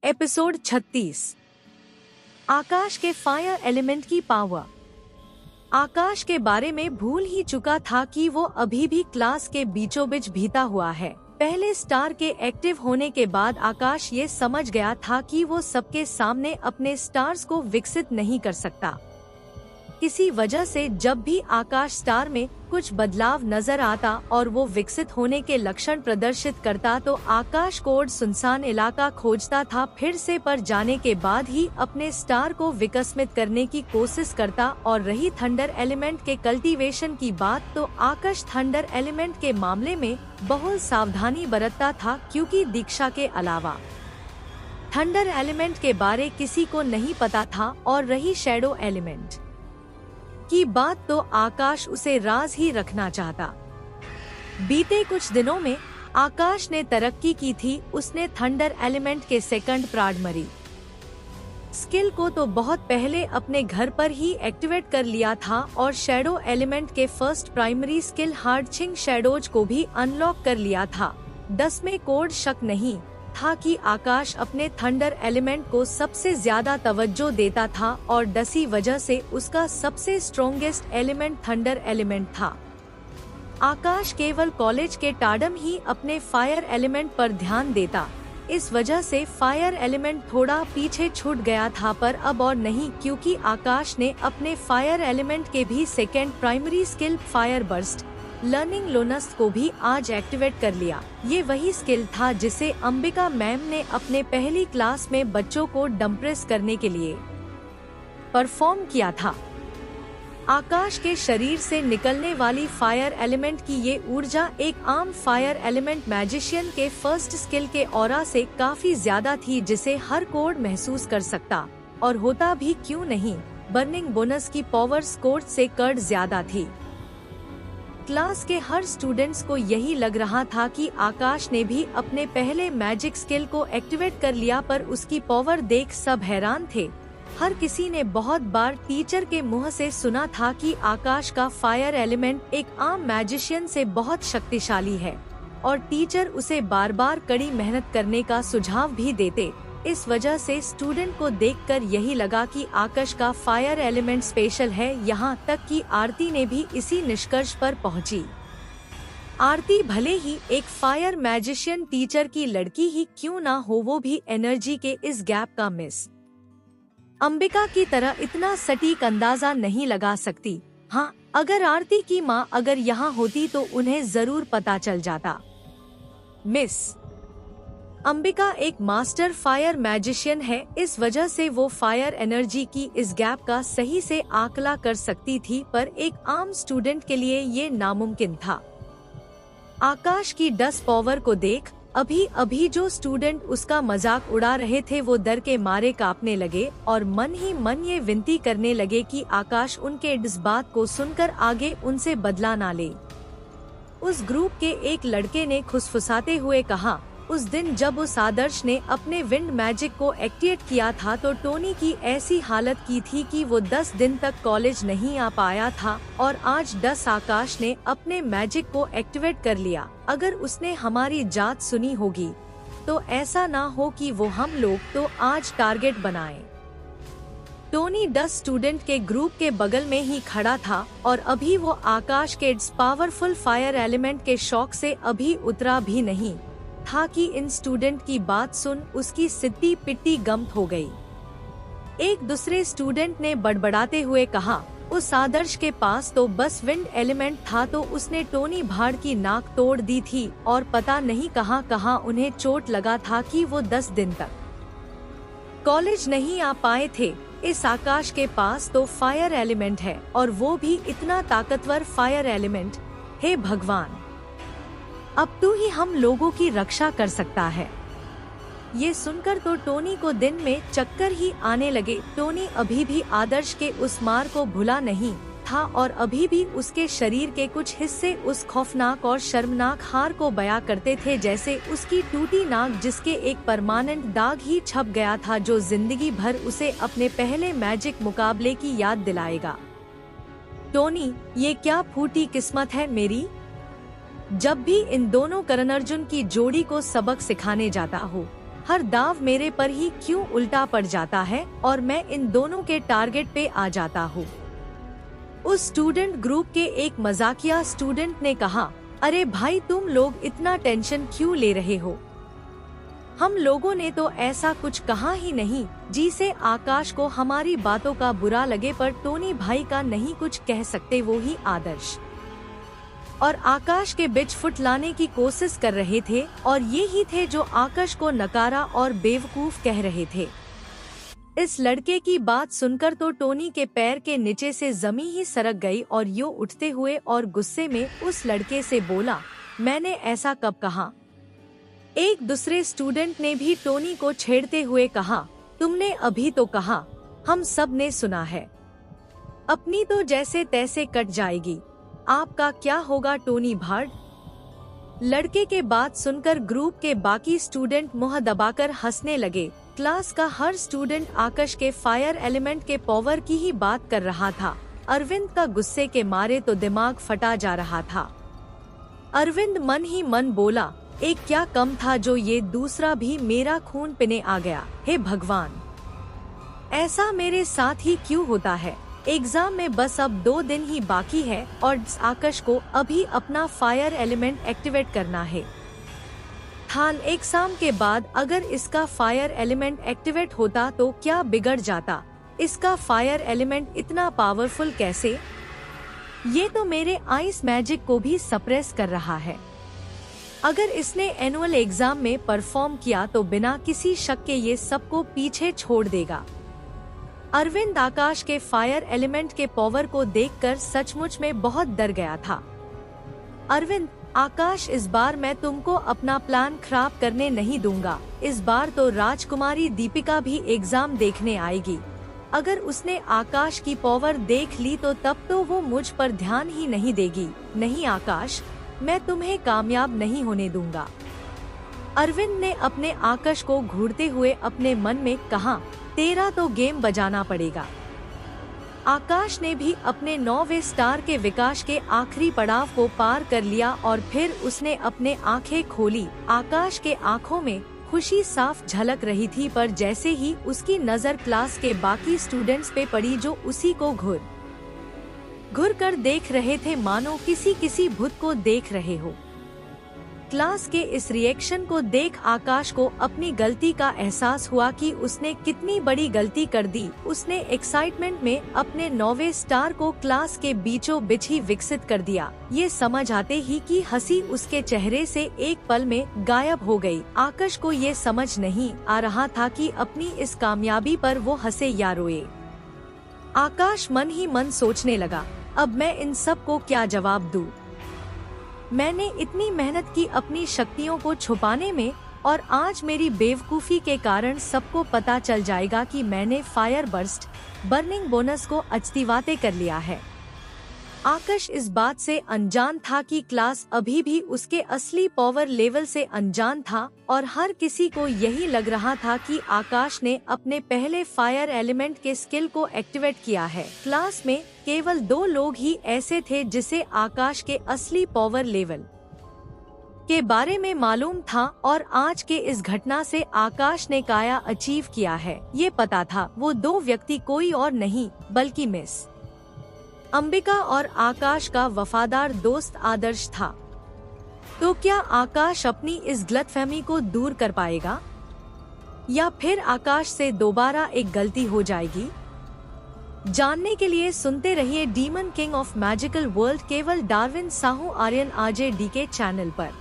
Episode 36। आकाश के fire element की power. आकाश के बारे में भूल ही चुका था कि वो अभी भी क्लास के बीचों बीच भीता हुआ है। पहले स्टार के एक्टिव होने के बाद आकाश ये समझ गया था कि वो सबके सामने अपने स्टार्स को विकसित नहीं कर सकता। इसी वजह से जब भी आकाश स्टार में कुछ बदलाव नजर आता और वो विकसित होने के लक्षण प्रदर्शित करता तो आकाश कोड सुनसान इलाका खोजता था फिर से, पर जाने के बाद ही अपने स्टार को विकसित करने की कोशिश करता। और रही थंडर एलिमेंट के कल्टीवेशन की बात, तो आकाश थंडर एलिमेंट के मामले में बहुत सावधानी बरतता था, क्योंकि दीक्षा के अलावा थंडर एलिमेंट के बारे किसी को नहीं पता था। और रही शैडो एलिमेंट की बात, तो आकाश उसे राज ही रखना चाहता। बीते कुछ दिनों में आकाश ने तरक्की की थी। उसने थंडर एलिमेंट के सेकंड प्राइमरी स्किल को तो बहुत पहले अपने घर पर ही एक्टिवेट कर लिया था और शैडो एलिमेंट के फर्स्ट प्राइमरी स्किल हार्डचिंग शैडोज को भी अनलॉक कर लिया था। 10 में कोड शक नहीं था कि आकाश अपने थंडर एलिमेंट को सबसे ज्यादा तवज्जो देता था और डसी वजह से उसका सबसे स्ट्रॉन्गेस्ट एलिमेंट थंडर एलिमेंट था। आकाश केवल कॉलेज के टाइम ही अपने फायर एलिमेंट पर ध्यान देता, इस वजह से फायर एलिमेंट थोड़ा पीछे छूट गया था। पर अब और नहीं, क्योंकि आकाश ने अपने फायर एलिमेंट के भी second primary skill fire burst learning लोनस को भी आज एक्टिवेट कर लिया। ये वही स्किल था जिसे अंबिका मैम ने अपने पहली क्लास में बच्चों को डंप्रेस करने के लिए परफॉर्म किया था। आकाश के शरीर से निकलने वाली फायर एलिमेंट की ये ऊर्जा एक आम फायर एलिमेंट मैजिशियन के फर्स्ट स्किल के ऑरा से काफी ज्यादा थी, जिसे हर कोड महसूस कर सकता। और होता भी क्यों नहीं, बर्निंग बोनस की पावर स्कोर से कड़ ज्यादा थी। क्लास के हर स्टूडेंट्स को यही लग रहा था कि आकाश ने भी अपने पहले मैजिक स्किल को एक्टिवेट कर लिया, पर उसकी पावर देख सब हैरान थे। हर किसी ने बहुत बार टीचर के मुंह से सुना था कि आकाश का फायर एलिमेंट एक आम मैजिशियन से बहुत शक्तिशाली है, और टीचर उसे बार बार कड़ी मेहनत करने का सुझाव भी देते। इस वजह से स्टूडेंट को देखकर यही लगा कि आकाश का फायर एलिमेंट स्पेशल है। यहाँ तक कि आरती ने भी इसी निष्कर्ष पर पहुँची। आरती भले ही एक फायर मैजिशियन टीचर की लड़की ही क्यों ना हो, वो भी एनर्जी के इस गैप का मिस अंबिका की तरह इतना सटीक अंदाजा नहीं लगा सकती। हाँ, अगर आरती की माँ अगर यहाँ होती तो उन्हें जरूर पता चल जाता। मिस अंबिका एक मास्टर फायर मैजिशियन है, इस वजह से वो फायर एनर्जी की इस गैप का सही से आकला कर सकती थी, पर एक आम स्टूडेंट के लिए ये नामुमकिन था। आकाश की 10 पावर को देख अभी अभी जो स्टूडेंट उसका मजाक उड़ा रहे थे वो डर के मारे कांपने लगे और मन ही मन ये विनती करने लगे कि आकाश उनके इस बात को सुनकर आगे उनसे बदला ना ले। उस ग्रुप के एक लड़के ने खुसफुसाते हुए कहा, उस दिन जब उस आदर्श ने अपने विंड मैजिक को एक्टिवेट किया था तो टोनी की ऐसी हालत की थी कि वो 10 दिन तक कॉलेज नहीं आ पाया था, और आज 10 आकाश ने अपने मैजिक को एक्टिवेट कर लिया। अगर उसने हमारी जात सुनी होगी तो ऐसा ना हो कि वो हम लोग तो आज टारगेट बनाए। टोनी 10 स्टूडेंट के ग्रुप के बगल में ही खड़ा था और अभी वो आकाश के इस पावरफुल फायर एलिमेंट के शौक से अभी उतरा भी नहीं था कि इन स्टूडेंट की बात सुन उसकी सिद्दी पिट्टी गम हो गई। एक दूसरे स्टूडेंट ने बड़बड़ाते हुए कहा, उस आदर्श के पास तो बस विंड एलिमेंट था तो उसने टोनी भाड़ की नाक तोड़ दी थी, और पता नहीं कहां कहां उन्हें चोट लगा था कि वो 10 दिन तक कॉलेज नहीं आ पाए थे। इस आकाश के पास तो फायर एलिमेंट है, और वो भी इतना ताकतवर फायर एलिमेंट। हे भगवान, अब तू ही हम लोगों की रक्षा कर सकता है। ये सुनकर तो टोनी को दिन में चक्कर ही आने लगे। टोनी अभी भी आदर्श के उस मार को भुला नहीं था और अभी भी उसके शरीर के कुछ हिस्से उस खौफनाक और शर्मनाक हार को बयां करते थे, जैसे उसकी टूटी नाक जिसके एक परमानेंट दाग ही छप गया था, जो जिंदगी भर उसे अपने पहले मैजिक मुकाबले की याद दिलाएगा। टोनी, ये क्या फूटी किस्मत है मेरी। जब भी इन दोनों करण अर्जुन की जोड़ी को सबक सिखाने जाता हो, हर दाव मेरे पर ही क्यों उल्टा पड़ जाता है और मैं इन दोनों के टारगेट पे आ जाता हूँ। उस स्टूडेंट ग्रुप के एक मजाकिया स्टूडेंट ने कहा, अरे भाई तुम लोग इतना टेंशन क्यों ले रहे हो? हम लोगों ने तो ऐसा कुछ कहा ही नहीं जिसे आकाश को हमारी बातों का बुरा लगे, पर टोनी भाई का नहीं कुछ कह सकते, वो ही आदर्श और आकाश के बीच फुट लाने की कोशिश कर रहे थे और ये ही थे जो आकाश को नकारा और बेवकूफ कह रहे थे। इस लड़के की बात सुनकर तो टोनी के पैर के नीचे से जमीन ही सरक गई और यो उठते हुए और गुस्से में उस लड़के से बोला, मैंने ऐसा कब कहा? एक दूसरे स्टूडेंट ने भी टोनी को छेड़ते हुए कहा, तुमने अभी तो कहा, हम सब ने सुना है। अपनी तो जैसे तैसे कट जाएगी, आपका क्या होगा टोनी भार्ड? लड़के के बात सुनकर ग्रुप के बाकी स्टूडेंट मुंह दबाकर हंसने लगे। क्लास का हर स्टूडेंट आकाश के फायर एलिमेंट के पावर की ही बात कर रहा था। अरविंद का गुस्से के मारे तो दिमाग फटा जा रहा था। अरविंद मन ही मन बोला, एक क्या कम था जो ये दूसरा भी मेरा खून पीने आ गया। हे भगवान, ऐसा मेरे साथ ही क्यों होता है? एग्जाम में बस अब 2 दिन ही बाकी है और आकाश को अभी अपना फायर एलिमेंट एक्टिवेट करना है। हाल एग्जाम के बाद अगर इसका फायर एलिमेंट एक्टिवेट होता तो क्या बिगड़ जाता? इसका फायर एलिमेंट इतना पावरफुल कैसे? ये तो मेरे आइस मैजिक को भी सप्रेस कर रहा है। अगर इसने एनुअल एग्जाम में परफॉर्म किया तो बिना किसी शक के ये सबको पीछे छोड़ देगा। अरविंद आकाश के फायर एलिमेंट के पावर को देखकर सचमुच में बहुत डर गया था। अरविंद, आकाश, इस बार मैं तुमको अपना प्लान खराब करने नहीं दूंगा। इस बार तो राजकुमारी दीपिका भी एग्जाम देखने आएगी। अगर उसने आकाश की पावर देख ली तो तब तो वो मुझ पर ध्यान ही नहीं देगी। नहीं आकाश, मैं तुम्हें कामयाब नहीं होने दूंगा। अरविंद ने अपने आकाश को घूरते हुए अपने मन में कहा, तेरा तो गेम बजाना पड़ेगा। आकाश ने भी अपने 9वें स्टार के विकास के आखिरी पड़ाव को पार कर लिया और फिर उसने अपने आंखें खोली। आकाश के आंखों में खुशी साफ झलक रही थी, पर जैसे ही उसकी नजर क्लास के बाकी स्टूडेंट्स पे पड़ी जो उसी को घुर कर देख रहे थे, मानो किसी भूत को देख रहे हो। क्लास के इस रिएक्शन को देख आकाश को अपनी गलती का एहसास हुआ कि उसने कितनी बड़ी गलती कर दी। उसने एक्साइटमेंट में अपने 9वें स्टार को क्लास के बीचों बीच ही विकसित कर दिया। ये समझ आते ही कि हंसी उसके चेहरे से एक पल में गायब हो गई। आकाश को ये समझ नहीं आ रहा था कि अपनी इस कामयाबी पर वो हंसे या रोए। आकाश मन ही मन सोचने लगा, अब मैं इन सब को क्या जवाब दूं? मैंने इतनी मेहनत की अपनी शक्तियों को छुपाने में और आज मेरी बेवकूफी के कारण सबको पता चल जाएगा कि मैंने फायर बर्स्ट बर्निंग बोनस को अचतीवाते कर लिया है। आकाश इस बात से अनजान था कि क्लास अभी भी उसके असली पावर लेवल से अनजान था और हर किसी को यही लग रहा था कि आकाश ने अपने पहले फायर एलिमेंट के स्किल को एक्टिवेट किया है। क्लास में केवल 2 लोग ही ऐसे थे जिसे आकाश के असली पावर लेवल के बारे में मालूम था और आज के इस घटना से आकाश ने काया अचीव किया है। ये पता था वो 2 व्यक्ति कोई और नहीं बल्कि मिस अंबिका और आकाश का वफादार दोस्त आदर्श था। तो क्या आकाश अपनी इस गलतफहमी को दूर कर पाएगा या फिर आकाश से दोबारा एक गलती हो जाएगी? जानने के लिए सुनते रहिए demon king of magical world केवल Darwin Sahu Aryan RJ D के चैनल पर।